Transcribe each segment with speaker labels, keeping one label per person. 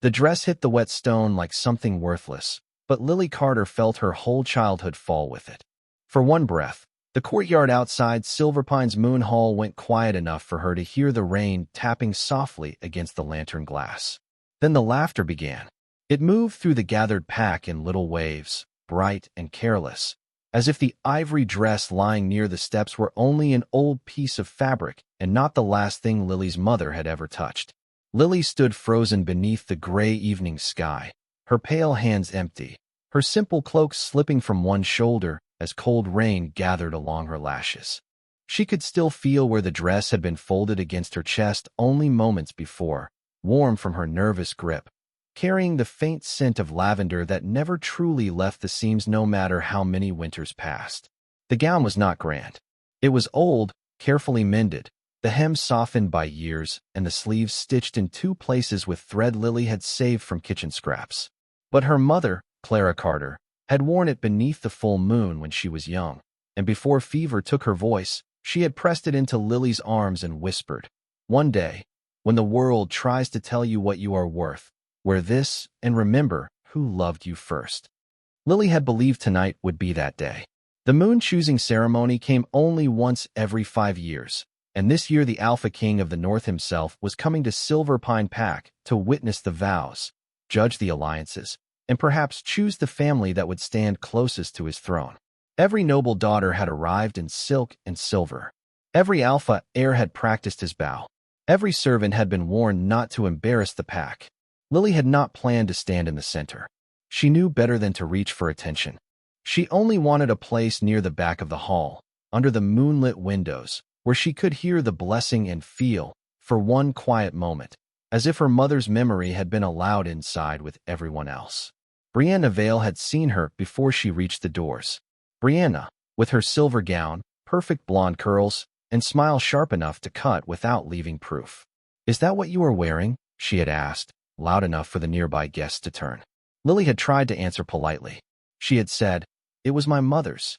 Speaker 1: The dress hit the wet stone like something worthless, but Lily Carter felt her whole childhood fall with it. For one breath, the courtyard outside Silverpine's Moon Hall went quiet enough for her to hear the rain tapping softly against the lantern glass. Then the laughter began. It moved through the gathered pack in little waves, bright and careless, as if the ivory dress lying near the steps were only an old piece of fabric and not the last thing Lily's mother had ever touched. Lily stood frozen beneath the gray evening sky, her pale hands empty, her simple cloak slipping from one shoulder as cold rain gathered along her lashes. She could still feel where the dress had been folded against her chest only moments before, warm from her nervous grip, carrying the faint scent of lavender that never truly left the seams no matter how many winters passed. The gown was not grand. It was old, carefully mended, the hem softened by years, and the sleeves stitched in two places with thread Lily had saved from kitchen scraps. But her mother, Clara Carter, had worn it beneath the full moon when she was young, and before fever took her voice, she had pressed it into Lily's arms and whispered, "One day, when the world tries to tell you what you are worth, wear this and remember who loved you first." Lily had believed tonight would be that day. The moon-choosing ceremony came only once every 5 years, and this year the Alpha King of the North himself was coming to Silverpine Pack to witness the vows, judge the alliances, and perhaps choose the family that would stand closest to his throne. Every noble daughter had arrived in silk and silver. Every Alpha heir had practiced his bow. Every servant had been warned not to embarrass the pack. Lily had not planned to stand in the center. She knew better than to reach for attention. She only wanted a place near the back of the hall, under the moonlit windows, where she could hear the blessing and feel, for one quiet moment, as if her mother's memory had been allowed inside with everyone else. Brianna Vale had seen her before she reached the doors. Brianna, with her silver gown, perfect blonde curls, and smile sharp enough to cut without leaving proof. "Is that what you are wearing?" she had asked, loud enough for the nearby guests to turn. Lily had tried to answer politely. She had said, "It was my mother's."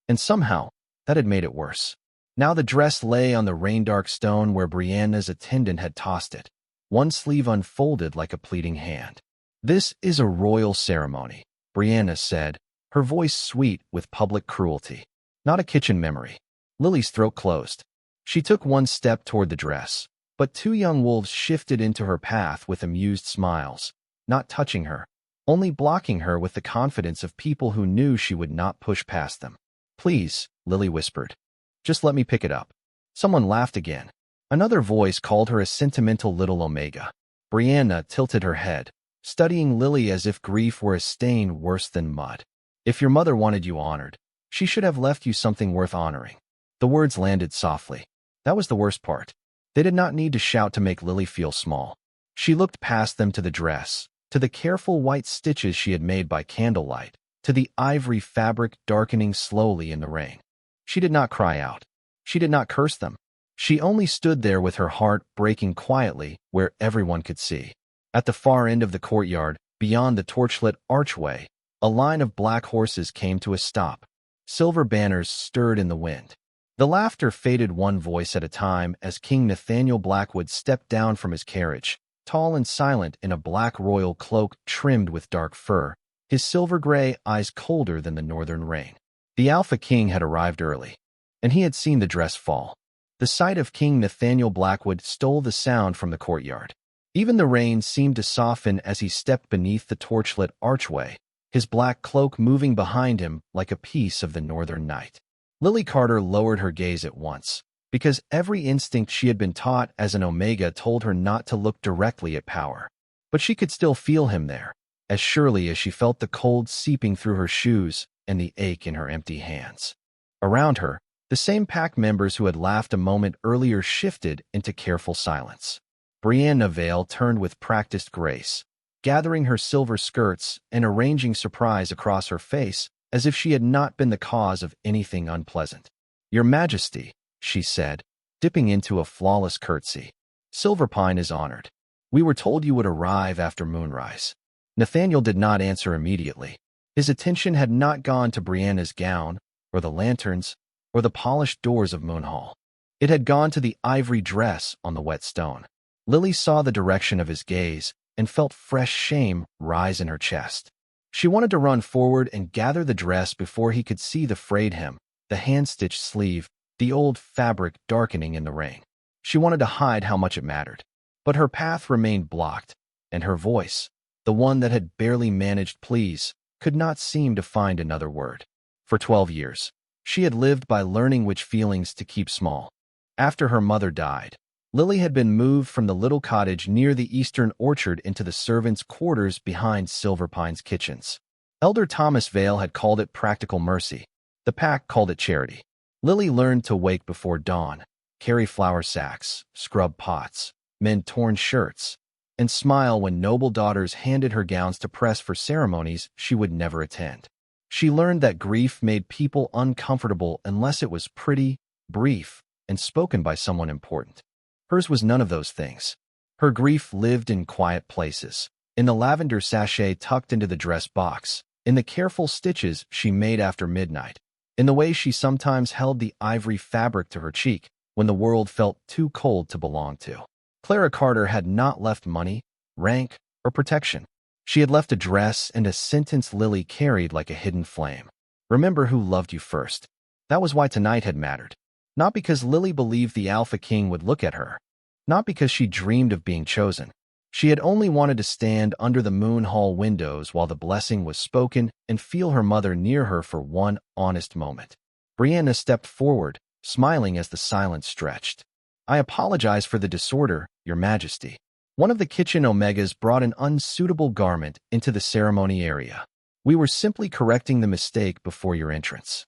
Speaker 1: And somehow, that had made it worse. Now the dress lay on the rain-dark stone where Brianna's attendant had tossed it, one sleeve unfolded like a pleading hand. "This is a royal ceremony," Brianna said, her voice sweet with public cruelty, not a kitchen memory. Lily's throat closed. She took one step toward the dress, but two young wolves shifted into her path with amused smiles, not touching her, only blocking her with the confidence of people who knew she would not push past them. "Please," Lily whispered. "Just let me pick it up." Someone laughed again. Another voice called her a sentimental little Omega. Brianna tilted her head, studying Lily as if grief were a stain worse than mud. "If your mother wanted you honored, she should have left you something worth honoring." The words landed softly. That was the worst part. They did not need to shout to make Lily feel small. She looked past them to the dress, to the careful white stitches she had made by candlelight, to the ivory fabric darkening slowly in the rain. She did not cry out. She did not curse them. She only stood there with her heart breaking quietly where everyone could see. At the far end of the courtyard, beyond the torchlit archway, a line of black horses came to a stop. Silver banners stirred in the wind. The laughter faded one voice at a time as King Nathaniel Blackwood stepped down from his carriage, tall and silent in a black royal cloak trimmed with dark fur, his silver-gray eyes colder than the northern rain. The Alpha King had arrived early, and he had seen the dress fall. The sight of King Nathaniel Blackwood stole the sound from the courtyard. Even the rain seemed to soften as he stepped beneath the torchlit archway, his black cloak moving behind him like a piece of the northern night. Lily Carter lowered her gaze at once, because every instinct she had been taught as an Omega told her not to look directly at power. But she could still feel him there, as surely as she felt the cold seeping through her shoes and the ache in her empty hands. Around her, the same pack members who had laughed a moment earlier shifted into careful silence. Brianna Vale turned with practiced grace, gathering her silver skirts and arranging surprise across her face as if she had not been the cause of anything unpleasant. "Your Majesty," she said, dipping into a flawless curtsy, "Silverpine is honored. We were told you would arrive after moonrise." Nathaniel did not answer immediately. His attention had not gone to Brianna's gown, or the lanterns, or the polished doors of Moon Hall. It had gone to the ivory dress on the wet stone. Lily saw the direction of his gaze, and felt fresh shame rise in her chest. She wanted to run forward and gather the dress before he could see the frayed hem, the hand-stitched sleeve, the old fabric darkening in the rain. She wanted to hide how much it mattered. But her path remained blocked, and her voice, the one that had barely managed please, could not seem to find another word. For 12 years, she had lived by learning which feelings to keep small. After her mother died, Lily had been moved from the little cottage near the eastern orchard into the servants' quarters behind Silverpine's kitchens. Elder Thomas Vale had called it practical mercy. The pack called it charity. Lily learned to wake before dawn, carry flour sacks, scrub pots, mend torn shirts, and smile when noble daughters handed her gowns to press for ceremonies she would never attend. She learned that grief made people uncomfortable unless it was pretty, brief, and spoken by someone important. Hers was none of those things. Her grief lived in quiet places, in the lavender sachet tucked into the dress box, in the careful stitches she made after midnight, in the way she sometimes held the ivory fabric to her cheek when the world felt too cold to belong to. Clara Carter had not left money, rank, or protection. She had left a dress and a sentence Lily carried like a hidden flame. Remember who loved you first. That was why tonight had mattered. Not because Lily believed the Alpha King would look at her. Not because she dreamed of being chosen. She had only wanted to stand under the Moon Hall windows while the blessing was spoken and feel her mother near her for one honest moment. Brianna stepped forward, smiling as the silence stretched. I apologize for the disorder, Your Majesty. One of the kitchen Omegas brought an unsuitable garment into the ceremony area. We were simply correcting the mistake before your entrance.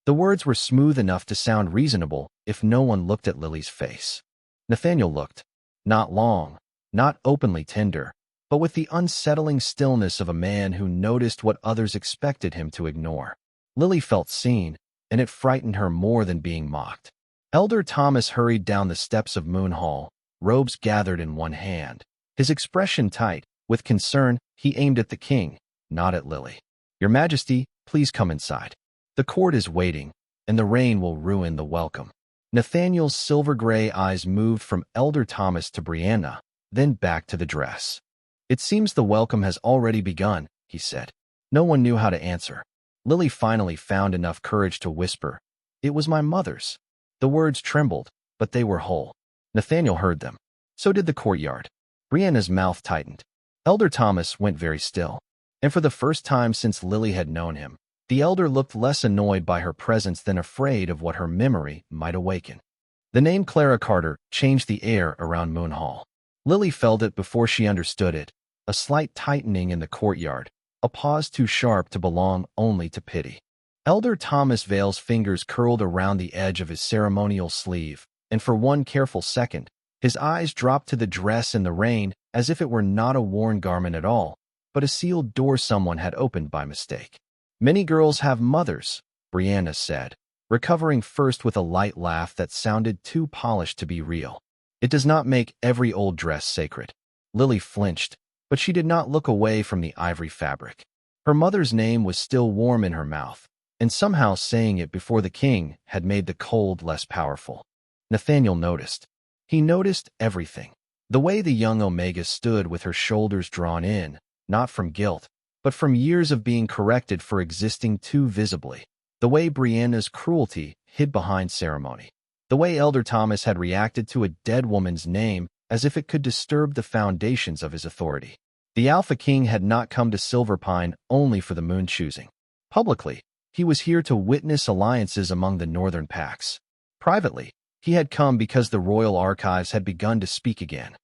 Speaker 1: The words were smooth enough to sound reasonable if no one looked at Lily's face. Nathaniel looked. Not long, not openly tender, but with the unsettling stillness of a man who noticed what others expected him to ignore. Lily felt seen, and it frightened her more than being mocked. Elder Thomas hurried down the steps of Moon Hall, robes gathered in one hand. His expression tight. With concern, he aimed at the king, not at Lily. Your Majesty, please come inside. The court is waiting, and the rain will ruin the welcome. Nathaniel's silver-gray eyes moved from Elder Thomas to Brianna, then back to the dress. It seems the welcome has already begun, he said. No one knew how to answer. Lily finally found enough courage to whisper, "It was my mother's." The words trembled, but they were whole. Nathaniel heard them. So did the courtyard. Brianna's mouth tightened. Elder Thomas went very still. And for the first time since Lily had known him, the elder looked less annoyed by her presence than afraid of what her memory might awaken. The name Clara Carter changed the air around Moon Hall. Lily felt it before she understood it, a slight tightening in the courtyard, a pause too sharp to belong only to pity. Elder Thomas Vale's fingers curled around the edge of his ceremonial sleeve, and for one careful second, his eyes dropped to the dress in the rain as if it were not a worn garment at all, but a sealed door someone had opened by mistake. Many girls have mothers, Brianna said, recovering first with a light laugh that sounded too polished to be real. It does not make every old dress sacred. Lily flinched, but she did not look away from the ivory fabric. Her mother's name was still warm in her mouth, and somehow saying it before the king had made the cold less powerful. Nathaniel noticed. He noticed everything. The way the young Omega stood with her shoulders drawn in, not from guilt, but from years of being corrected for existing too visibly. The way Brianna's cruelty hid behind ceremony. The way Elder Thomas had reacted to a dead woman's name as if it could disturb the foundations of his authority. The Alpha King had not come to Silverpine only for the moon choosing. Publicly, he was here to witness alliances among the northern packs. Privately, he had come because the royal archives had begun to speak again.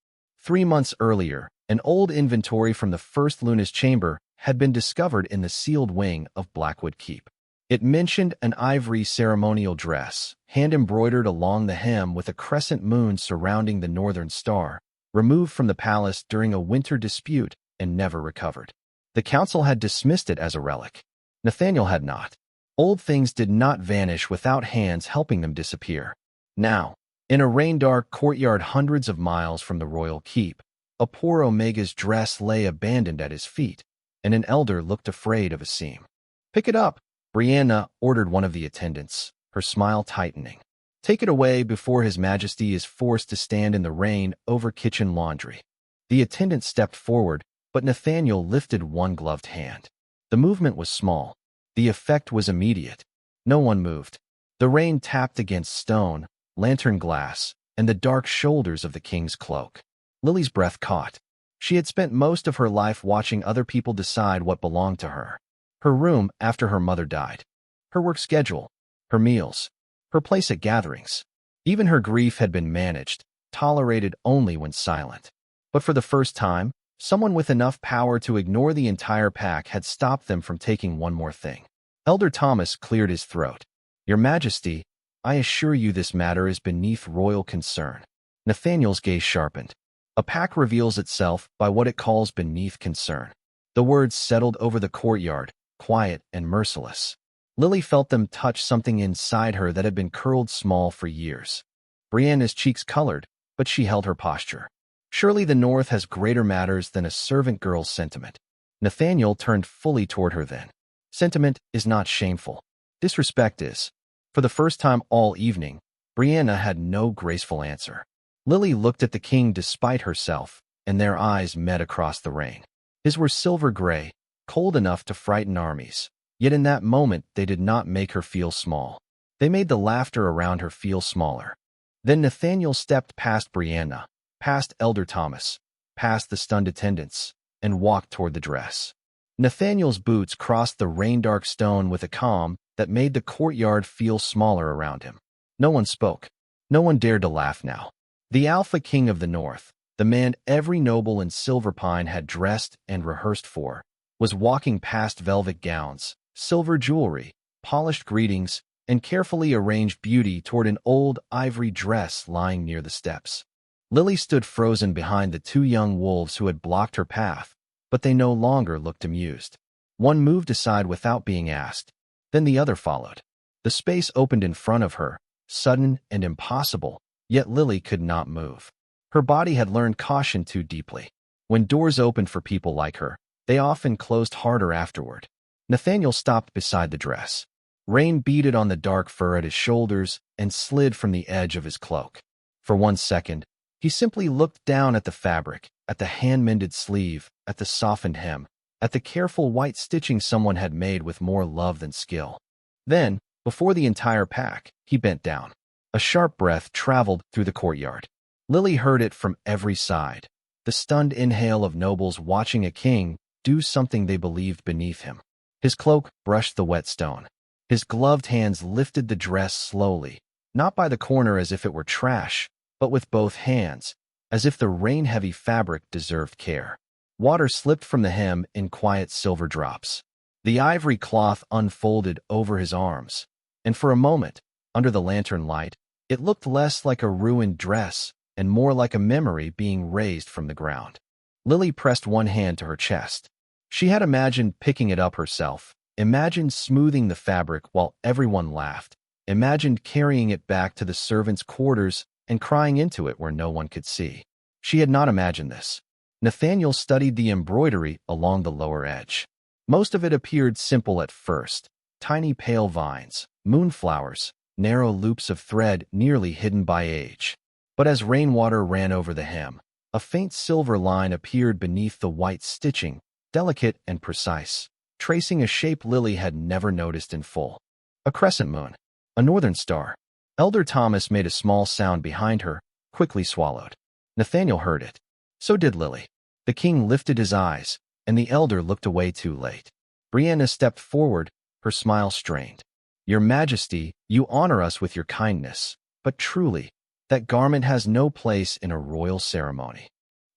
Speaker 1: 3 months earlier, an old inventory from the First Luna's chamber had been discovered in the sealed wing of Blackwood Keep. It mentioned an ivory ceremonial dress, hand-embroidered along the hem with a crescent moon surrounding the northern star, removed from the palace during a winter dispute and never recovered. The council had dismissed it as a relic. Nathaniel had not. Old things did not vanish without hands helping them disappear. Now, in a rain-dark courtyard hundreds of miles from the royal keep, a poor Omega's dress lay abandoned at his feet, and an elder looked afraid of a seam. "Pick it up," Brianna ordered one of the attendants, her smile tightening. "Take it away before His Majesty is forced to stand in the rain over kitchen laundry." The attendant stepped forward, but Nathaniel lifted one gloved hand. The movement was small. The effect was immediate. No one moved. The rain tapped against stone, lantern glass, and the dark shoulders of the king's cloak. Lily's breath caught. She had spent most of her life watching other people decide what belonged to her. Her room after her mother died. Her work schedule. Her meals. Her place at gatherings. Even her grief had been managed, tolerated only when silent. But for the first time, someone with enough power to ignore the entire pack had stopped them from taking one more thing. Elder Thomas cleared his throat. Your Majesty, I assure you this matter is beneath royal concern. Nathaniel's gaze sharpened. A pack reveals itself by what it calls beneath concern. The words settled over the courtyard, quiet and merciless. Lily felt them touch something inside her that had been curled small for years. Brianna's cheeks colored, but she held her posture. Surely the North has greater matters than a servant girl's sentiment. Nathaniel turned fully toward her then. Sentiment is not shameful. Disrespect is. For the first time all evening, Brianna had no graceful answer. Lily looked at the king despite herself, and their eyes met across the rain. His were silver gray, cold enough to frighten armies. Yet in that moment they did not make her feel small. They made the laughter around her feel smaller. Then Nathaniel stepped past Brianna, past Elder Thomas, past the stunned attendants, and walked toward the dress. Nathaniel's boots crossed the rain-dark stone with a calm that made the courtyard feel smaller around him. No one spoke. No one dared to laugh now. The Alpha King of the North, the man every noble in Silverpine had dressed and rehearsed for, was walking past velvet gowns, silver jewelry, polished greetings, and carefully arranged beauty toward an old ivory dress lying near the steps. Lily stood frozen behind the two young wolves who had blocked her path, but they no longer looked amused. One moved aside without being asked, then the other followed. The space opened in front of her, sudden and impossible, yet Lily could not move. Her body had learned caution too deeply. When doors opened for people like her, they often closed harder afterward. Nathaniel stopped beside the dress. Rain beaded on the dark fur at his shoulders and slid from the edge of his cloak. For 1 second, he simply looked down at the fabric, at the hand-mended sleeve, at the softened hem, at the careful white stitching someone had made with more love than skill. Then, before the entire pack, he bent down. A sharp breath traveled through the courtyard. Lily heard it from every side, the stunned inhale of nobles watching a king do something they believed beneath him. His cloak brushed the wet stone. His gloved hands lifted the dress slowly, not by the corner as if it were trash, but with both hands, as if the rain-heavy fabric deserved care. Water slipped from the hem in quiet silver drops. The ivory cloth unfolded over his arms, and for a moment, under the lantern light, it looked less like a ruined dress and more like a memory being raised from the ground. Lily pressed one hand to her chest. She had imagined picking it up herself, imagined smoothing the fabric while everyone laughed, imagined carrying it back to the servants' quarters and crying into it where no one could see. She had not imagined this. Nathaniel studied the embroidery along the lower edge. Most of it appeared simple at first, tiny pale vines, moonflowers, narrow loops of thread nearly hidden by age. But as rainwater ran over the hem, a faint silver line appeared beneath the white stitching, delicate and precise, tracing a shape Lily had never noticed in full. A crescent moon. A northern star. Elder Thomas made a small sound behind her, quickly swallowed. Nathaniel heard it. So did Lily. The king lifted his eyes, and the elder looked away too late. Brianna stepped forward, her smile strained. Your Majesty, you honor us with your kindness, but truly, that garment has no place in a royal ceremony.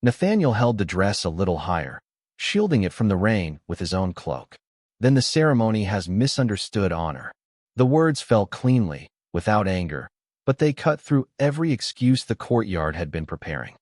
Speaker 1: Nathaniel held the dress a little higher, shielding it from the rain with his own cloak. Then the ceremony has misunderstood honor. The words fell cleanly, without anger, but they cut through every excuse the courtyard had been preparing.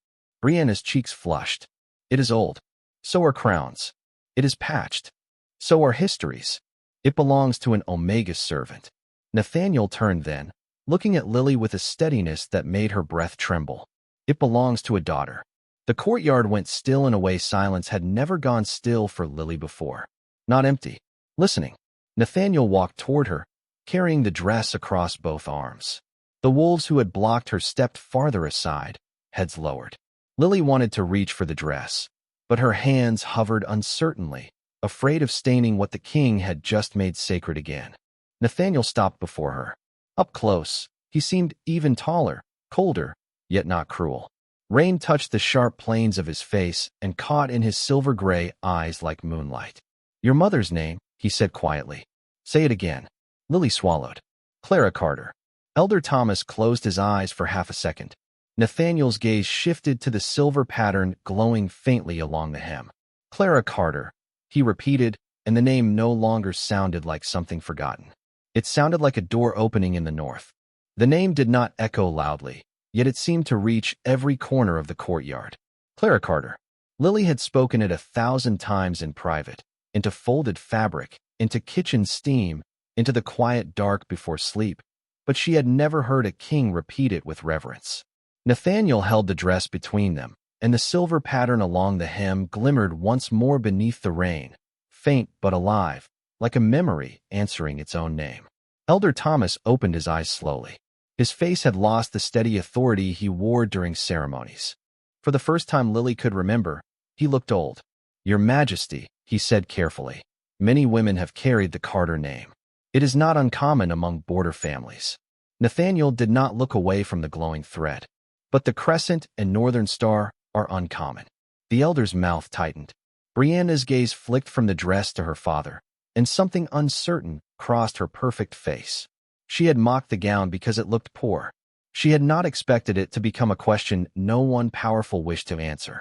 Speaker 1: Brianna's cheeks flushed. It is old. So are crowns. It is patched. So are histories. It belongs to an Omega servant. Nathaniel turned then, looking at Lily with a steadiness that made her breath tremble. It belongs to a daughter. The courtyard went still in a way silence had never gone still for Lily before. Not empty. Listening. Nathaniel walked toward her, carrying the dress across both arms. The wolves who had blocked her stepped farther aside, heads lowered. Lily wanted to reach for the dress, but her hands hovered uncertainly, afraid of staining what the king had just made sacred again. Nathaniel stopped before her. Up close, he seemed even taller, colder, yet not cruel. Rain touched the sharp planes of his face and caught in his silver-gray eyes like moonlight. "Your mother's name," he said quietly. "Say it again." Lily swallowed. "Clara Carter." Elder Thomas closed his eyes for half a second. Nathaniel's gaze shifted to the silver pattern glowing faintly along the hem. "Clara Carter," he repeated, and the name no longer sounded like something forgotten. It sounded like a door opening in the north. The name did not echo loudly, yet it seemed to reach every corner of the courtyard. Clara Carter. Lily had spoken it 1,000 times in private, into folded fabric, into kitchen steam, into the quiet dark before sleep, but she had never heard a king repeat it with reverence. Nathaniel held the dress between them, and the silver pattern along the hem glimmered once more beneath the rain, faint but alive, like a memory answering its own name. Elder Thomas opened his eyes slowly. His face had lost the steady authority he wore during ceremonies. For the first time Lily could remember, he looked old. "Your Majesty," he said carefully, "many women have carried the Carter name. It is not uncommon among border families." Nathaniel did not look away from the glowing thread. "But the crescent and northern star are uncommon." The elder's mouth tightened. Brianna's gaze flicked from the dress to her father, and something uncertain crossed her perfect face. She had mocked the gown because it looked poor. She had not expected it to become a question no one powerful wished to answer.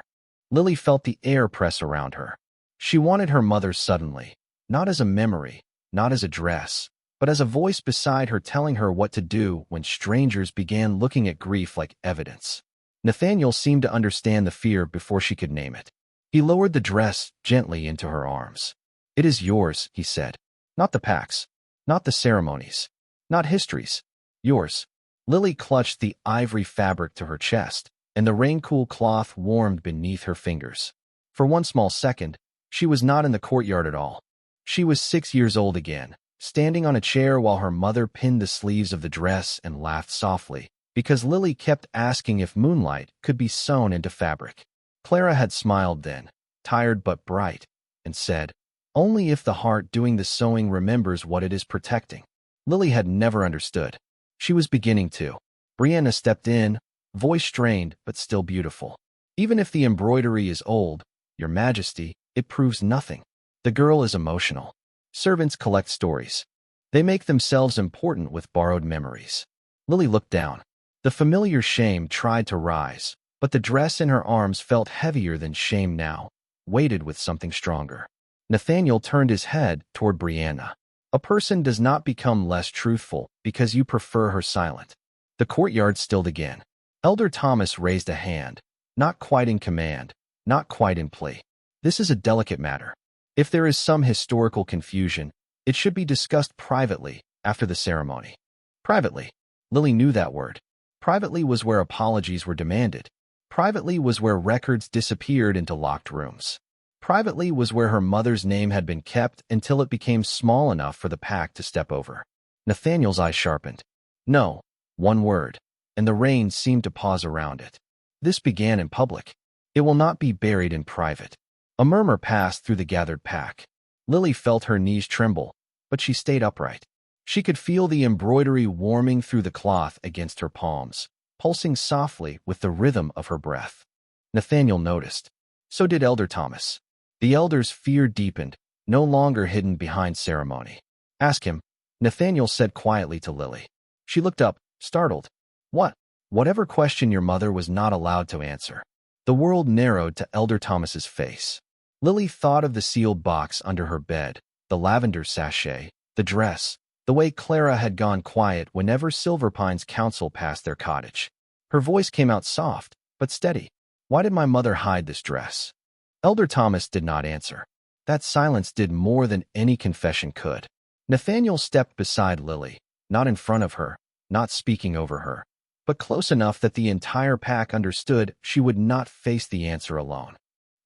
Speaker 1: Lily felt the air press around her. She wanted her mother suddenly, not as a memory, not as a dress, but as a voice beside her telling her what to do when strangers began looking at grief like evidence. Nathaniel seemed to understand the fear before she could name it. He lowered the dress gently into her arms. "It is yours," he said. "Not the pacts, not the ceremonies, not history's. Yours." Lily clutched the ivory fabric to her chest, and the rain-cool cloth warmed beneath her fingers. For one small second, she was not in the courtyard at all. She was 6 years old again, standing on a chair while her mother pinned the sleeves of the dress and laughed softly, because Lily kept asking if moonlight could be sewn into fabric. Clara had smiled then, tired but bright, and said, "Only if the heart doing the sewing remembers what it is protecting." Lily had never understood. She was beginning to. Brianna stepped in, voice strained but still beautiful. "Even if the embroidery is old, Your Majesty, it proves nothing. The girl is emotional. Servants collect stories. They make themselves important with borrowed memories." Lily looked down. The familiar shame tried to rise, but the dress in her arms felt heavier than shame now, weighted with something stronger. Nathaniel turned his head toward Brianna. "A person does not become less truthful because you prefer her silent." The courtyard stilled again. Elder Thomas raised a hand, not quite in command, not quite in plea. "This is a delicate matter. If there is some historical confusion, it should be discussed privately after the ceremony." Privately. Lily knew that word. Privately was where apologies were demanded. Privately was where records disappeared into locked rooms. Privately was where her mother's name had been kept until it became small enough for the pack to step over. Nathaniel's eyes sharpened. "No," one word, and the rain seemed to pause around it. "This began in public. It will not be buried in private." A murmur passed through the gathered pack. Lily felt her knees tremble, but she stayed upright. She could feel the embroidery warming through the cloth against her palms, pulsing softly with the rhythm of her breath. Nathaniel noticed. So did Elder Thomas. The elder's fear deepened, no longer hidden behind ceremony. "Ask him," Nathaniel said quietly to Lily. She looked up, startled. "What?" Whatever question your mother was not allowed to answer. The world narrowed to Elder Thomas's face. Lily thought of the sealed box under her bed, the lavender sachet, the dress, the way Clara had gone quiet whenever Silverpine's council passed their cottage. Her voice came out soft, but steady. "Why did my mother hide this dress?" Elder Thomas did not answer. That silence did more than any confession could. Nathaniel stepped beside Lily, not in front of her, not speaking over her, but close enough that the entire pack understood she would not face the answer alone.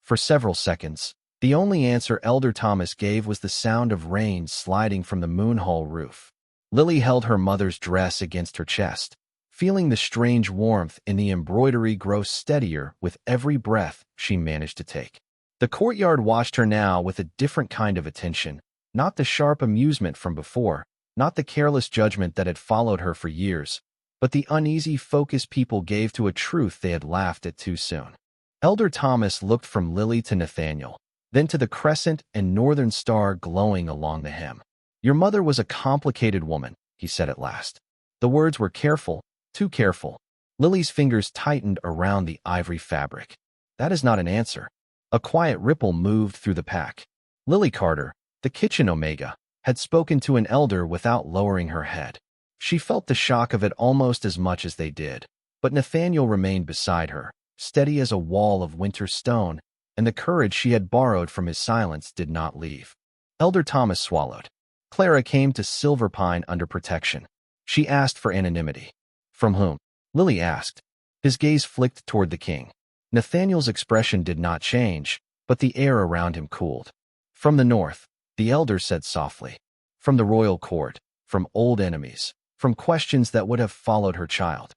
Speaker 1: For several seconds, the only answer Elder Thomas gave was the sound of rain sliding from the moon hall roof. Lily held her mother's dress against her chest, feeling the strange warmth in the embroidery grow steadier with every breath she managed to take. The courtyard watched her now with a different kind of attention, not the sharp amusement from before, not the careless judgment that had followed her for years, but the uneasy focus people gave to a truth they had laughed at too soon. Elder Thomas looked from Lily to Nathaniel, then to the crescent and northern star glowing along the hem. "Your mother was a complicated woman," he said at last. The words were careful, too careful. Lily's fingers tightened around the ivory fabric. "That is not an answer." A quiet ripple moved through the pack. Lily Carter, the kitchen Omega, had spoken to an elder without lowering her head. She felt the shock of it almost as much as they did, but Nathaniel remained beside her, steady as a wall of winter stone, and the courage she had borrowed from his silence did not leave. Elder Thomas swallowed. Clara came to Silverpine under protection. She asked for anonymity. "From whom?" Lily asked. His gaze flicked toward the king. Nathaniel's expression did not change, but the air around him cooled. "From the north," the elder said softly. "From the royal court, from old enemies, from questions that would have followed her child."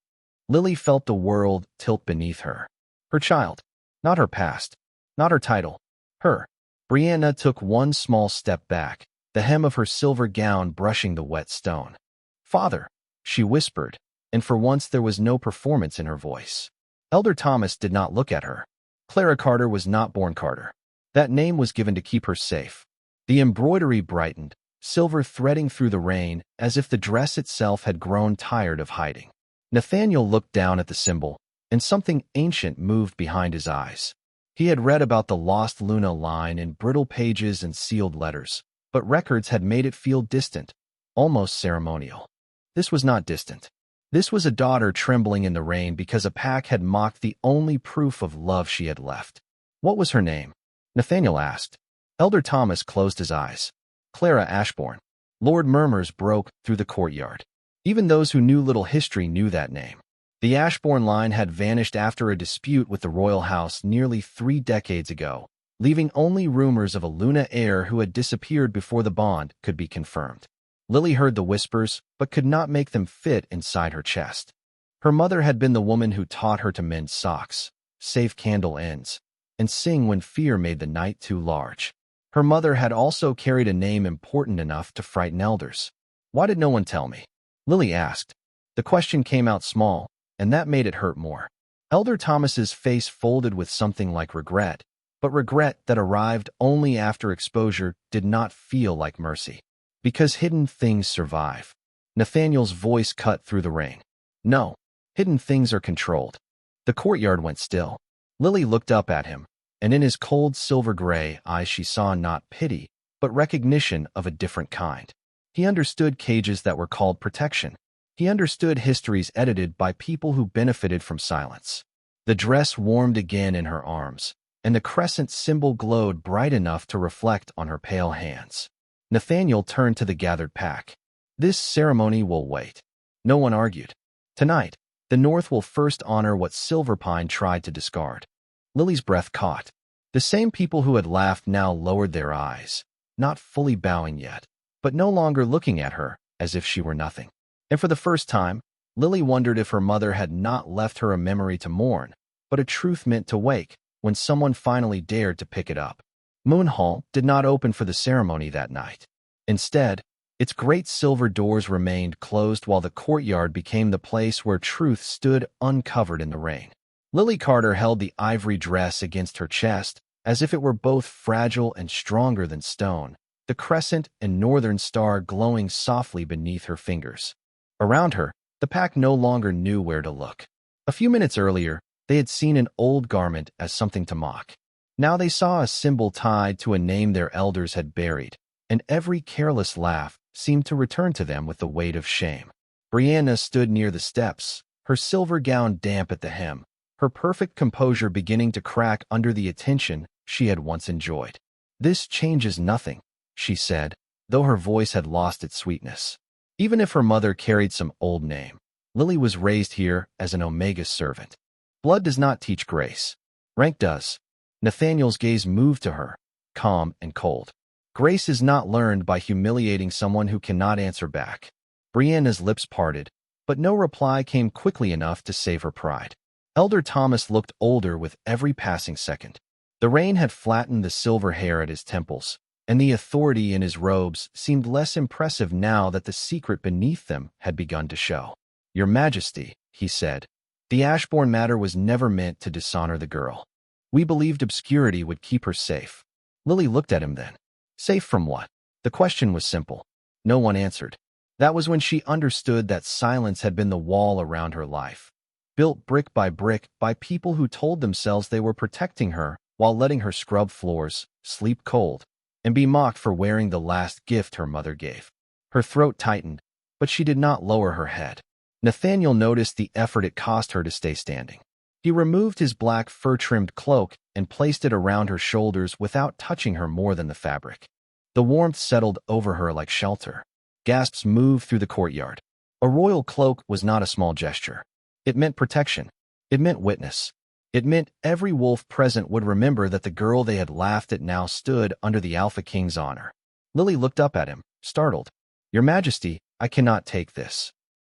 Speaker 1: Lily felt the world tilt beneath her. Her child, not her past, not her title, her. Brianna took one small step back, the hem of her silver gown brushing the wet stone. "Father," she whispered, and for once there was no performance in her voice. Elder Thomas did not look at her. Clara Carter was not born Carter. That name was given to keep her safe. The embroidery brightened, silver threading through the rain, as if the dress itself had grown tired of hiding. Nathaniel looked down at the symbol, and something ancient moved behind his eyes. He had read about the lost Luna line in brittle pages and sealed letters, but records had made it feel distant, almost ceremonial. This was not distant. This was a daughter trembling in the rain because a pack had mocked the only proof of love she had left. "What was her name?" Nathaniel asked. Elder Thomas closed his eyes. "Clara Ashbourne." Lord murmurs broke through the courtyard. Even those who knew little history knew that name. The Ashbourne line had vanished after a dispute with the royal house nearly 3 decades ago, leaving only rumors of a Luna heir who had disappeared before the bond could be confirmed. Lily heard the whispers, but could not make them fit inside her chest. Her mother had been the woman who taught her to mend socks, save candle ends, and sing when fear made the night too large. Her mother had also carried a name important enough to frighten elders. "Why did no one tell me?" Lily asked. The question came out small, and that made it hurt more. Elder Thomas's face folded with something like regret, but regret that arrived only after exposure did not feel like mercy. "Because hidden things survive." Nathaniel's voice cut through the rain. "No, hidden things are controlled." The courtyard went still. Lily looked up at him, and in his cold silver gray eyes she saw not pity, but recognition of a different kind. He understood cages that were called protection. He understood histories edited by people who benefited from silence. The dress warmed again in her arms, and the crescent symbol glowed bright enough to reflect on her pale hands. Nathaniel turned to the gathered pack. "This ceremony will wait." No one argued. Tonight, the North will first honor what Silverpine tried to discard. Lily's breath caught. The same people who had laughed now lowered their eyes, not fully bowing yet, but no longer looking at her as if she were nothing. And for the first time, Lily wondered if her mother had not left her a memory to mourn, but a truth meant to wake when someone finally dared to pick it up. Moon Hall did not open for the ceremony that night. Instead, its great silver doors remained closed while the courtyard became the place where truth stood uncovered in the rain. Lily Carter held the ivory dress against her chest, as if it were both fragile and stronger than stone, the crescent and northern star glowing softly beneath her fingers. Around her, the pack no longer knew where to look. A few minutes earlier, they had seen an old garment as something to mock. Now they saw a symbol tied to a name their elders had buried, and every careless laugh seemed to return to them with the weight of shame. Brianna stood near the steps, her silver gown damp at the hem, her perfect composure beginning to crack under the attention she had once enjoyed. "This changes nothing," she said, though her voice had lost its sweetness. Even if her mother carried some old name, Lily was raised here as an Omega servant. Blood does not teach grace. Rank does. Nathaniel's gaze moved to her, calm and cold. Grace is not learned by humiliating someone who cannot answer back. Brianna's lips parted, but no reply came quickly enough to save her pride. Elder Thomas looked older with every passing second. The rain had flattened the silver hair at his temples, and the authority in his robes seemed less impressive now that the secret beneath them had begun to show. "Your Majesty," he said, "the Ashbourne matter was never meant to dishonor the girl. We believed obscurity would keep her safe." Lily looked at him then. Safe from what? The question was simple. No one answered. That was when she understood that silence had been the wall around her life, built brick by people who told themselves they were protecting her while letting her scrub floors, sleep cold, and be mocked for wearing the last gift her mother gave. Her throat tightened, but she did not lower her head. Nathaniel noticed the effort it cost her to stay standing. He removed his black fur-trimmed cloak and placed it around her shoulders without touching her more than the fabric. The warmth settled over her like shelter. Gasps moved through the courtyard. A royal cloak was not a small gesture. It meant protection. It meant witness. It meant every wolf present would remember that the girl they had laughed at now stood under the Alpha King's honor. Lily looked up at him, startled. "Your Majesty, I cannot take this."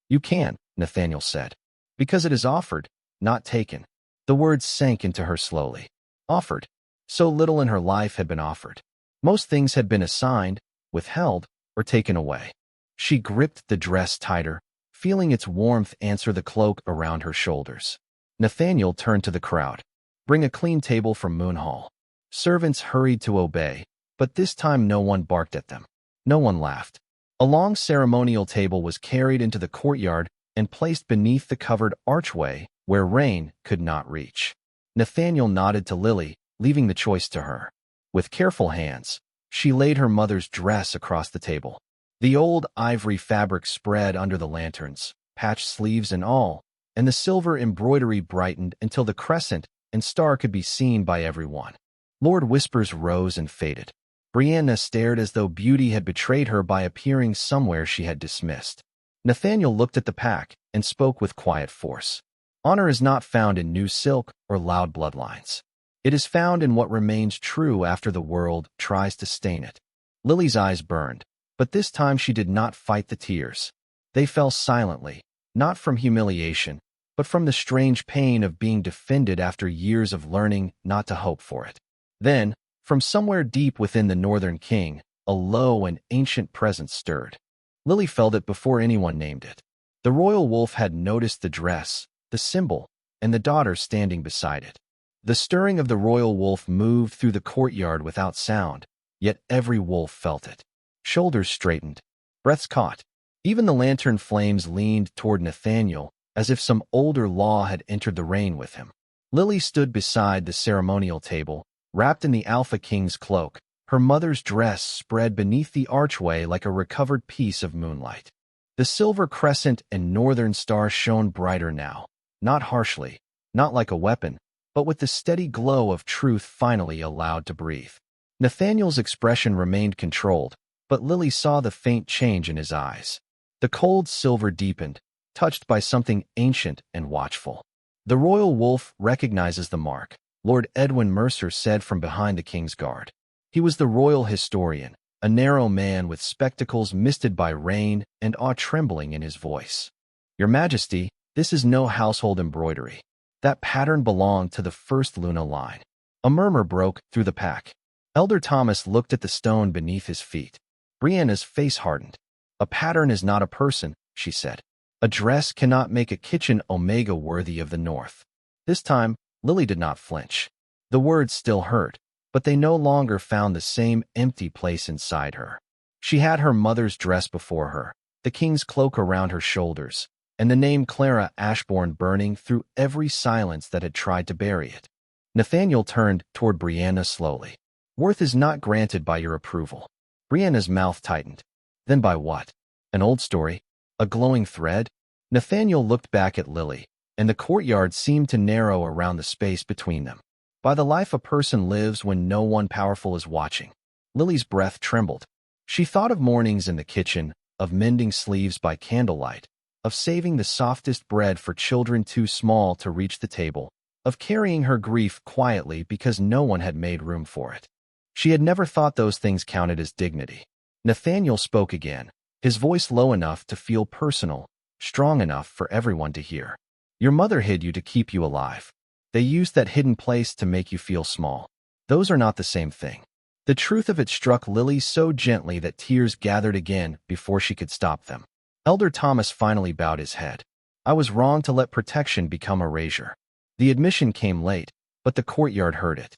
Speaker 1: "You can," Nathaniel said. "Because it is offered, not taken." The words sank into her slowly. Offered. So little in her life had been offered. Most things had been assigned, withheld, or taken away. She gripped the dress tighter, feeling its warmth answer the cloak around her shoulders. Nathaniel turned to the crowd. "Bring a clean table from Moon Hall." Servants hurried to obey, but this time no one barked at them. No one laughed. A long ceremonial table was carried into the courtyard and placed beneath the covered archway where rain could not reach. Nathaniel nodded to Lily, leaving the choice to her. With careful hands, she laid her mother's dress across the table. The old ivory fabric spread under the lanterns, patched sleeves and all, and the silver embroidery brightened until the crescent and star could be seen by everyone. Lord Whispers rose and faded. Brianna stared as though beauty had betrayed her by appearing somewhere she had dismissed. Nathaniel looked at the pack and spoke with quiet force. "Honor is not found in new silk or loud bloodlines. It is found in what remains true after the world tries to stain it." Lily's eyes burned, but this time she did not fight the tears. They fell silently, not from humiliation, but from the strange pain of being defended after years of learning not to hope for it. Then, from somewhere deep within the Northern King, a low and ancient presence stirred. Lily felt it before anyone named it. The royal wolf had noticed the dress, the symbol, and the daughter standing beside it. The stirring of the royal wolf moved through the courtyard without sound, yet every wolf felt it. Shoulders straightened, breaths caught. Even the lantern flames leaned toward Nathaniel, as if some older law had entered the reign with him. Lily stood beside the ceremonial table, wrapped in the Alpha King's cloak, her mother's dress spread beneath the archway like a recovered piece of moonlight. The silver crescent and northern star shone brighter now, not harshly, not like a weapon, but with the steady glow of truth finally allowed to breathe. Nathaniel's expression remained controlled, but Lily saw the faint change in his eyes. The cold silver deepened, touched by something ancient and watchful. "The royal wolf recognizes the mark," Lord Edwin Mercer said from behind the king's guard. He was the royal historian, a narrow man with spectacles misted by rain and awe trembling in his voice. "Your Majesty, this is no household embroidery. That pattern belonged to the first Luna line." A murmur broke through the pack. Elder Thomas looked at the stone beneath his feet. Brianna's face hardened. "A pattern is not a person," she said. "A dress cannot make a kitchen omega worthy of the North." This time, Lily did not flinch. The words still hurt, but they no longer found the same empty place inside her. She had her mother's dress before her, the king's cloak around her shoulders, and the name Clara Ashbourne burning through every silence that had tried to bury it. Nathaniel turned toward Brianna slowly. "Worth is not granted by your approval." Brianna's mouth tightened. "Then by what? An old story? A glowing thread?" Nathaniel looked back at Lily, and the courtyard seemed to narrow around the space between them. "By the life a person lives when no one powerful is watching." Lily's breath trembled. She thought of mornings in the kitchen, of mending sleeves by candlelight, of saving the softest bread for children too small to reach the table, of carrying her grief quietly because no one had made room for it. She had never thought those things counted as dignity. Nathaniel spoke again, his voice low enough to feel personal. strong enough for everyone to hear. Your mother hid you to keep you alive. They used that hidden place to make you feel small. Those are not the same thing. The truth of it struck Lily so gently that tears gathered again before she could stop them. Elder Thomas finally bowed his head. I was wrong to let protection become erasure. The admission came late, but the courtyard heard it.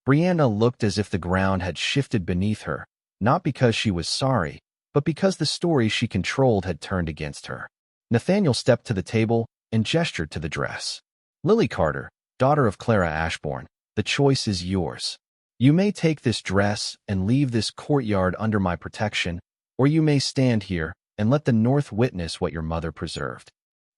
Speaker 1: Brianna looked as if the ground had shifted beneath her, not because she was sorry, but because the story she controlled had turned against her. Nathaniel stepped to the table and gestured to the dress. Lily Carter, daughter of Clara Ashbourne, the choice is yours. You may take this dress and leave this courtyard under my protection, or you may stand here and let the North witness what your mother preserved.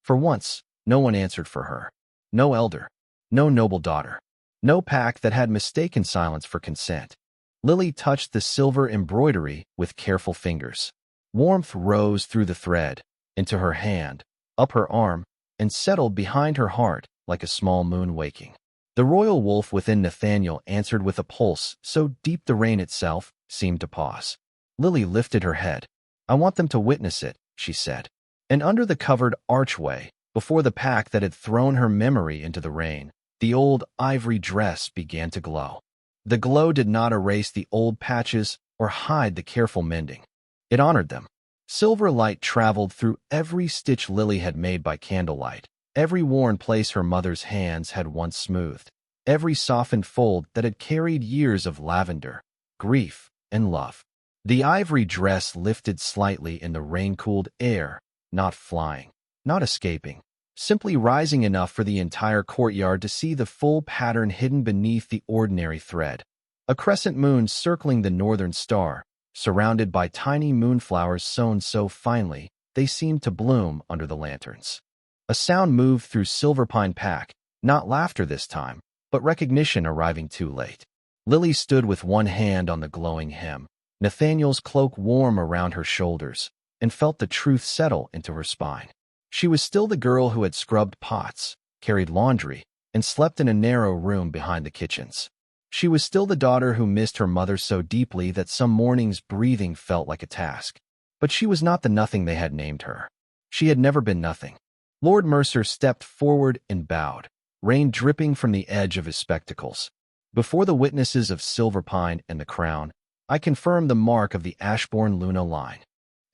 Speaker 1: For once, no one answered for her. No elder, no noble daughter, no pack that had mistaken silence for consent. Lily touched the silver embroidery with careful fingers. Warmth rose through the thread, into her hand, up her arm, and settled behind her heart like a small moon waking. The royal wolf within Nathaniel answered with a pulse so deep the rain itself seemed to pause. Lily lifted her head. I want them to witness it, she said. And under the covered archway, before the pack that had thrown her memory into the rain, the old ivory dress began to glow. The glow did not erase the old patches or hide the careful mending. It honored them. Silver light traveled through every stitch Lily had made by candlelight, every worn place her mother's hands had once smoothed, every softened fold that had carried years of lavender, grief, and love. The ivory dress lifted slightly in the rain-cooled air, not flying, not escaping, simply rising enough for the entire courtyard to see the full pattern hidden beneath the ordinary thread. A crescent moon circling the northern star, surrounded by tiny moonflowers sewn so finely they seemed to bloom under the lanterns. A sound moved through Silverpine Pack, not laughter this time, but recognition arriving too late. Lily stood with one hand on the glowing hem, Nathaniel's cloak warm around her shoulders, and felt the truth settle into her spine. She was still the girl who had scrubbed pots, carried laundry, and slept in a narrow room behind the kitchens. She was still the daughter who missed her mother so deeply that some mornings breathing felt like a task. But she was not the nothing they had named her. She had never been nothing. Lord Mercer stepped forward and bowed, rain dripping from the edge of his spectacles. Before the witnesses of Silverpine and the Crown, I confirm the mark of the Ashbourne Luna line.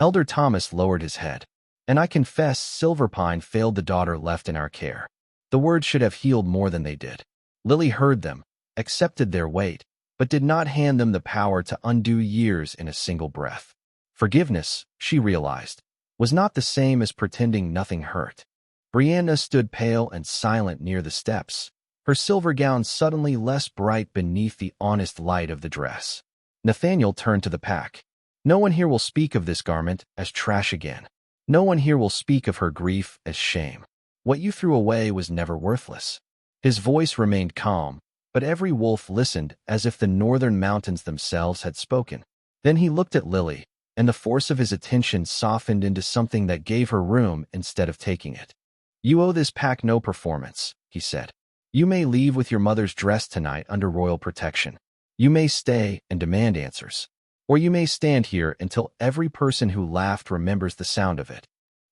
Speaker 1: Elder Thomas lowered his head. And I confess Silverpine failed the daughter left in our care. The words should have healed more than they did. Lily heard them, accepted their weight, but did not hand them the power to undo years in a single breath. Forgiveness, she realized, was not the same as pretending nothing hurt. Brianna stood pale and silent near the steps, her silver gown suddenly less bright beneath the honest light of the dress. Nathaniel turned to the pack. No one here will speak of this garment as trash again. No one here will speak of her grief as shame. What you threw away was never worthless. His voice remained calm, but every wolf listened as if the northern mountains themselves had spoken. Then he looked at Lily, and the force of his attention softened into something that gave her room instead of taking it. You owe this pack no performance, he said. You may leave with your mother's dress tonight under royal protection. You may stay and demand answers. Or you may stand here until every person who laughed remembers the sound of it.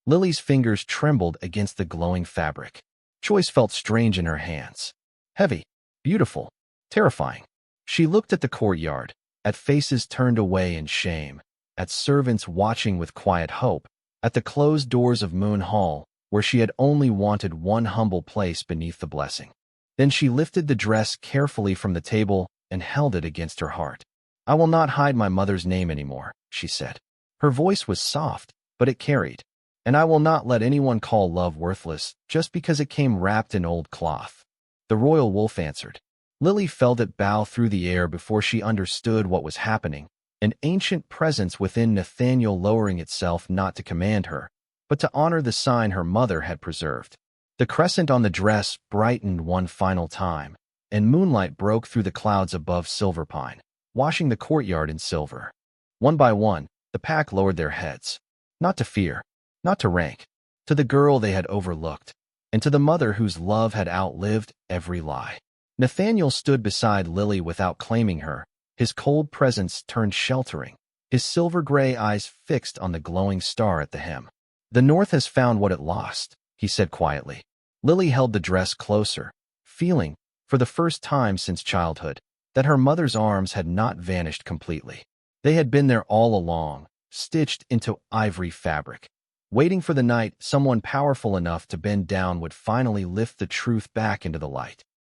Speaker 1: Lily's fingers trembled against the glowing fabric. Choice felt strange in her hands. Heavy, beautiful, terrifying. She looked at the courtyard, at faces turned away in shame, at servants watching with quiet hope, at the closed doors of Moon Hall, where she had only wanted one humble place beneath the blessing. Then she lifted the dress carefully from the table and held it against her heart. I will not hide my mother's name anymore, she said. Her voice was soft, but it carried. And I will not let anyone call love worthless just because it came wrapped in old cloth. The royal wolf answered. Lily felt it bow through the air before she understood what was happening, an ancient presence within Nathaniel lowering itself not to command her, but to honor the sign her mother had preserved. The crescent on the dress brightened one final time, and moonlight broke through the clouds above Silverpine, washing the courtyard in silver. One by one, the pack lowered their heads, not to fear, not to rank, to the girl they had overlooked, and to the mother whose love had outlived every lie. Nathaniel stood beside Lily without claiming her, his cold presence turned sheltering, his silver-gray eyes fixed on the glowing star at the hem. The North has found what it lost, he said quietly. Lily held the dress closer, feeling, for the first time since childhood, that her mother's arms had not vanished completely. They had been there all along, stitched into ivory fabric, waiting for the night someone powerful enough to bend down would finally lift the truth back into the light.